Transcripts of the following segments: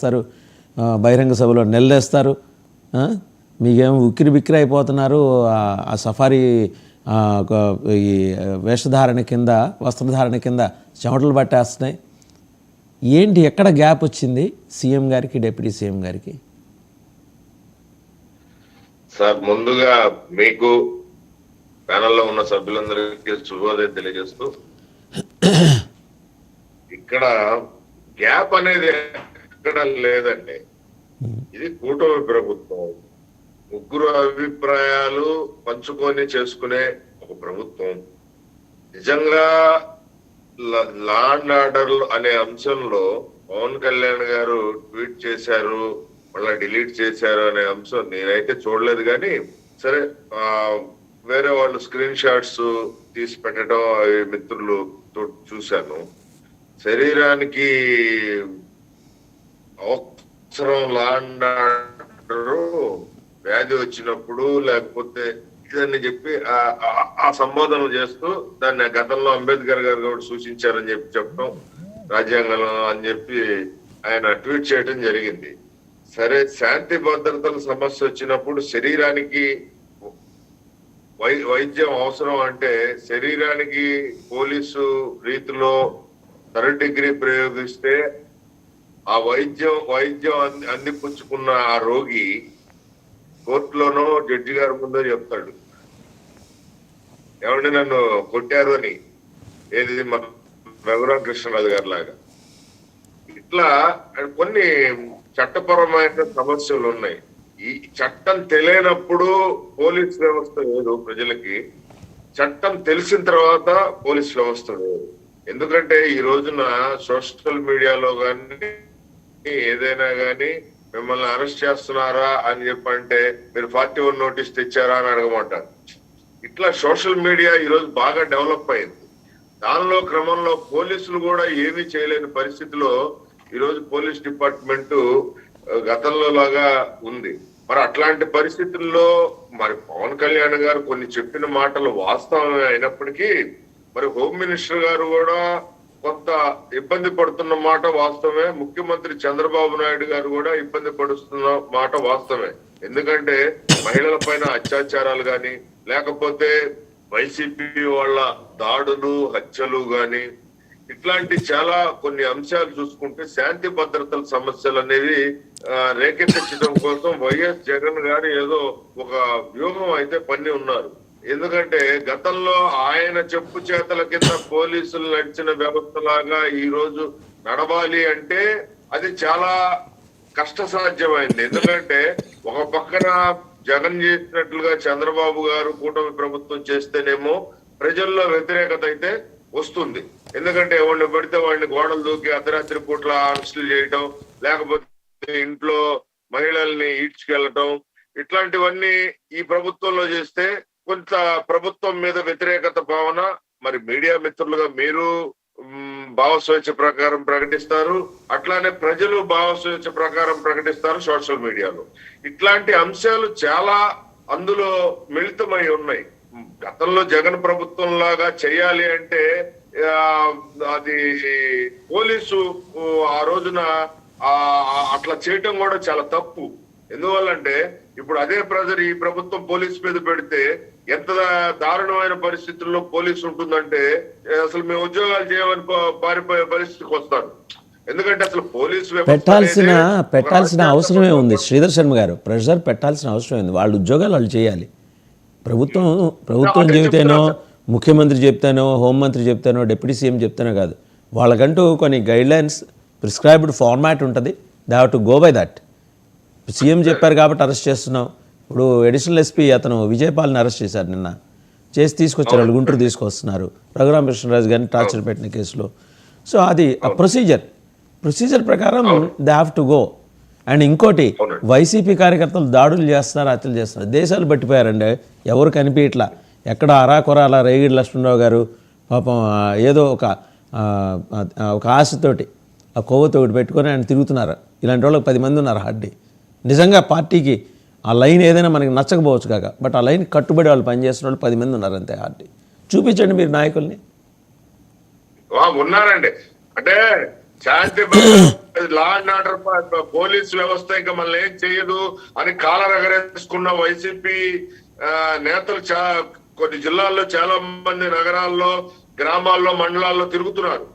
చేస్తారు, బహిరంగ సభలో నిలదీస్తారు. మీకేమో ఉక్కిరి బిక్కిరి అయిపోతున్నారు. ఆ సఫారీ ఈ వేషధారణ కింద, వస్త్రధారణ కింద చెమటలు పట్టేస్తున్నాయి. ఏంటి, ఎక్కడ గ్యాప్ వచ్చింది సీఎం గారికి, డిప్యూటీ సీఎం గారికి? సార్, ముందుగా మీకు ప్యానల్లో ఉన్న సభ్యులందరికీ శుభోదయం తెలియజేస్తూ, ఇక్కడ గ్యాప్ అనేది ఎక్కడ లేదండి. ఇది కూటమి ప్రభుత్వం, ముగ్గురు అభిప్రాయాలు పంచుకొని చేసుకునే ఒక ప్రభుత్వం. నిజంగా లా అండ్ ఆర్డర్ అనే అంశంలో పవన్ కళ్యాణ్ గారు ట్వీట్ చేశారు, మళ్ళీ డిలీట్ చేశారు అనే అంశం నేనైతే చూడలేదు. కానీ సరే, వేరే వాళ్ళు స్క్రీన్ షాట్స్ తీసి పెట్టడం అవి మిత్రులు చూశాను. శరీరానికి అవసరం లా అండ్ ఆర్డర్ వ్యాధి వచ్చినప్పుడు, లేకపోతే ఇదని చెప్పి ఆ సంబోధనలు చేస్తూ దాన్ని గతంలో అంబేద్కర్ గారు కూడా సూచించారని చెప్పి చెప్పడం రాజ్యాంగంలో అని చెప్పి ఆయన ట్వీట్ చేయడం జరిగింది. సరే, శాంతి భద్రతల సమస్య వచ్చినప్పుడు శరీరానికి వైద్యం అవసరం అంటే శరీరానికి పోలీసు రీతిలో థర్డ్ డిగ్రీ ప్రయోగిస్తే ఆ వైద్యం అందిపుచ్చుకున్న ఆ రోగి కోర్టులోనో జడ్జి గారి ముందో చెప్తాడు, ఏమంటే నన్ను కొట్టారు అని. ఏది మన రఘురామ కృష్ణరాజు గారి లాగా. ఇట్లా కొన్ని చట్టపరమైన సమస్యలు ఉన్నాయి. ఈ చట్టం తెలియనప్పుడు పోలీస్ వ్యవస్థ లేదు ప్రజలకి, చట్టం తెలిసిన తర్వాత పోలీస్ వ్యవస్థ లేదు. ఎందుకంటే ఈ రోజున సోషల్ మీడియాలో కానీ ఏదైనా కానీ మిమ్మల్ని అరెస్ట్ చేస్తున్నారా అని చెప్పంటే మీరు 41 నోటీస్ తెచ్చారా అని అడగమంటారు. ఇట్లా సోషల్ మీడియా ఈరోజు బాగా డెవలప్ అయింది. దానిలో క్రమంలో పోలీసులు కూడా ఏమీ చేయలేని పరిస్థితిలో ఈరోజు పోలీస్ డిపార్ట్మెంట్ గతంలో లాగా ఉంది. మరి అట్లాంటి పరిస్థితుల్లో మరి పవన్ కళ్యాణ్ గారు కొన్ని చెప్పిన మాటలు వాస్తవమే అయినప్పటికీ మరి హోమ్ మినిస్టర్ గారు కూడా కొంత ఇబ్బంది పడుతున్న మాట వాస్తవమే. ముఖ్యమంత్రి చంద్రబాబు నాయుడు గారు కూడా ఇబ్బంది పడుతున్న మాట వాస్తవమే. ఎందుకంటే మహిళల పైన అత్యాచారాలు గాని, లేకపోతే వైసీపీ వాళ్ళ దాడులు, హత్యలు గాని, ఇట్లాంటి చాలా కొన్ని అంశాలు చూసుకుంటే శాంతి భద్రతల సమస్యలు అనేవి రేకెత్తించడం కోసం వైఎస్ జగన్ గారు ఏదో ఒక వ్యూహం అయితే పన్ని ఉన్నారు. ఎందుకంటే గతంలో ఆయన చెప్పు చేతల కింద పోలీసులు నడిచిన వ్యవస్థలాగా ఈ రోజు నడవాలి అంటే అది చాలా కష్టసాధ్యమైంది. ఎందుకంటే ఒక పక్కన జగన్ చేసినట్లుగా చంద్రబాబు గారు కూటమి ప్రభుత్వం చేస్తేనేమో ప్రజల్లో వ్యతిరేకత అయితే వస్తుంది. ఎందుకంటే ఎవరిని పడితే వాడిని గోడలు దూకి అర్ధరాత్రి పూట్ల అరెస్టులు చేయటం, లేకపోతే ఇంట్లో మహిళల్ని ఈడ్చుకెళ్లటం, ఇట్లాంటివన్నీ ఈ ప్రభుత్వంలో చేస్తే కొంత ప్రభుత్వం మీద వ్యతిరేకత భావన మరి మీడియా మిత్రులుగా మీరు భావస్వేచ్ఛ ప్రకారం ప్రకటిస్తారు, అట్లానే ప్రజలు భావస్వేచ్ఛ ప్రకారం ప్రకటిస్తారు సోషల్ మీడియాలో. ఇట్లాంటి అంశాలు చాలా అందులో మిళితమై ఉన్నాయి. గతంలో జగన్ ప్రభుత్వం లాగా చేయాలి అంటే అది పోలీసు ఆ రోజున అట్లా చేయటం కూడా చాలా తప్పు. ఎందువల్లంటే ఇప్పుడు అదే ప్రెజర్ ఈ ప్రభుత్వం పోలీసు మీద పెడితే ఎంత దారుణమైన పరిస్థితుల్లో పోలీసు ఉంటుందంటే అసలు మేము ఉద్యోగాలు చేయమని పారిపోయే పరిస్థితికి వస్తారు. ఎందుకంటే అసలు పోలీసు పెట్టాల్సిన అవసరమే ఉంది. శ్రీధర్ శర్మ గారు, ప్రెషర్ పెట్టాల్సిన అవసరమే ఉంది. వాళ్ళ ఉద్యోగాలు వాళ్ళు చేయాలి. ప్రభుత్వం చెబితేనో, ముఖ్యమంత్రి చెప్తానో, హోంమంత్రి చెప్తానో, డిప్యూటీ సీఎం చెప్తానో కాదు. వాళ్ళకంటూ కొన్ని గైడ్లైన్స్, ప్రిస్క్రైబ్డ్ ఫార్మాట్ ఉంటుంది. They have to go by that. CM చెప్పారు కాబట్టి అరెస్ట్ చేస్తున్నాం. ఇప్పుడు అడిషనల్ ఎస్పీ అతను విజయపాల్ని అరెస్ట్ చేశారు, నిన్న చేసి తీసుకొచ్చారు. వాళ్ళు గుంటూరు తీసుకొస్తున్నారు రఘురామ కృష్ణరాజు గారిని టార్చర్ పెట్టిన కేసులో. సో అది ఆ ప్రొసీజర్ ప్రకారం they have to go. And ఇంకోటి, వైసీపీ కార్యకర్తలు దాడులు చేస్తున్నారు, హత్యలు చేస్తున్నారు. దేశాలు పట్టిపోయారండి, ఎవరు కనిపించట్లా. ఎక్కడ అరాకొర అలా రేగిడి లక్ష్మణరావు గారు పాపం ఏదో ఒక ఆశతోటి ఆ కొవ్వతోటి పెట్టుకొని ఆయన తిరుగుతున్నారు. ఇలాంటి వాళ్ళకి 10 మంది ఉన్నారు హార్డీ. నిజంగా పార్టీకి ఆ లైన్ ఏదైనా మనకి నచ్చకపోవచ్చు కాక, బట్ ఆ లైన్ కట్టుబడి వాళ్ళు పనిచేస్తున్న వాళ్ళు 10 మంది ఉన్నారు అంతే హార్డీ. చూపించండి మీరు నాయకుల్ని. ఉన్నారండి. అంటే శాంతి లా అండ్ ఆర్డర్ పోలీస్ వ్యవస్థ ఇంకా మనల్ని ఏం చేయదు అని కాలర్ ఎగరేసుకున్న వైసీపీ నేతలు కొన్ని జిల్లాల్లో చాలా మంది నగరాల్లో, గ్రామాల్లో, మండలాల్లో తిరుగుతున్నారు.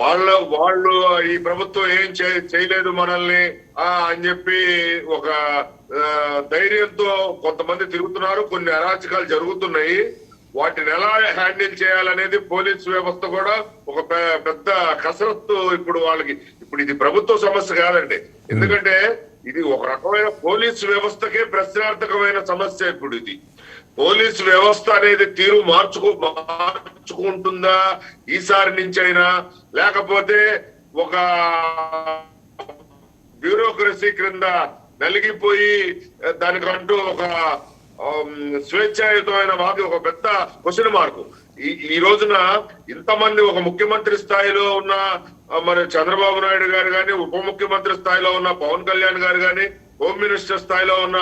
వాళ్ళు ఈ ప్రభుత్వం ఏం చేయలేదు మనల్ని అని చెప్పి ఒక ధైర్యంతో కొంతమంది తిరుగుతున్నారు. కొన్ని అరాచకాలు జరుగుతున్నాయి. వాటిని ఎలా హ్యాండిల్ చేయాలనేది పోలీస్ వ్యవస్థ కూడా ఒక పెద్ద కసరత్తు ఇప్పుడు వాళ్ళకి. ఇప్పుడు ఇది ప్రభుత్వ సమస్య కాదండి, ఎందుకంటే ఇది ఒక రకమైన పోలీసు వ్యవస్థకే ప్రశ్నార్థకమైన సమస్య. ఇప్పుడు ఇది పోలీసు వ్యవస్థ అనేది తీరు మార్చుకుంటుందా ఈసారి నుంచి అయినా, లేకపోతే ఒక బ్యూరోక్రసీ క్రింద నలిగిపోయి దానికంటూ ఒక స్వేచ్ఛాయుతమైన వాది ఒక పెద్ద క్వశ్చన్ మార్కు. ఈ రోజున ఇంతమంది ఒక ముఖ్యమంత్రి స్థాయిలో ఉన్న మరి చంద్రబాబు నాయుడు గారు కానీ, ఉప ముఖ్యమంత్రి స్థాయిలో ఉన్న పవన్ కళ్యాణ్ గారు కానీ, హోమ్ మినిస్టర్ స్థాయిలో ఉన్న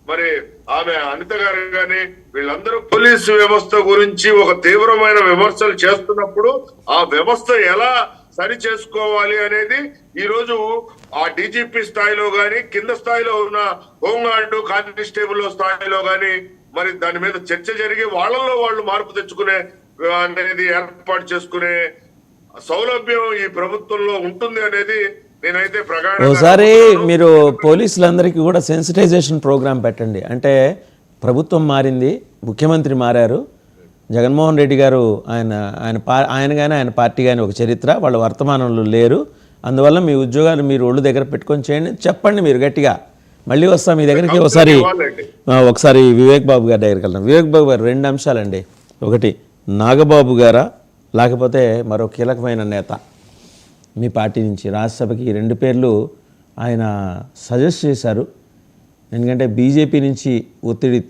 మరి ఆమె అనిత గారు కానీ, వీళ్ళందరూ పోలీసు వ్యవస్థ గురించి ఒక తీవ్రమైన విమర్శలు చేస్తున్నప్పుడు ఆ వ్యవస్థ ఎలా సరి చేసుకోవాలి అనేది ఈ రోజు ఆ డీజీపీ స్థాయిలో గాని, కింద స్థాయిలో ఉన్న హోంగార్డు కానిస్టేబుల్ స్థాయిలో గాని మరి దాని మీద చర్చ జరిగి వాళ్ళలో వాళ్ళు మార్పు తెచ్చుకునే అనేది ఏర్పాటు చేసుకునే సౌలభ్యం ఈ ప్రభుత్వంలో ఉంటుంది అనేది నేనైతే ఒకసారి మీరు పోలీసులందరికీ కూడా సెన్సిటైజేషన్ ప్రోగ్రామ్ పెట్టండి. అంటే ప్రభుత్వం మారింది, ముఖ్యమంత్రి మారారు, జగన్మోహన్ రెడ్డి గారు ఆయన కానీ ఆయన పార్టీ కానీ ఒక చరిత్ర, వాళ్ళ వర్తమానంలో లేరు, అందువల్ల మీ ఉద్యోగాలు మీరు ఒళ్ళు దగ్గర పెట్టుకొని చేయండి చెప్పండి. మీరు గట్టిగా మళ్ళీ వస్తాం మీ దగ్గరికి. ఒకసారి వివేక్ బాబు గారి దగ్గరికి వెళ్తాం. వివేక్ బాబు గారు 2 అంశాలండి. ఒకటి, నాగబాబు గారా లేకపోతే మరో కీలకమైన నేత మీ పార్టీ నుంచి రాజ్యసభకి 2 పేర్లు ఆయన సజెస్ట్ చేశారు. ఎందుకంటే బీజేపీ నుంచి ఒత్తిడి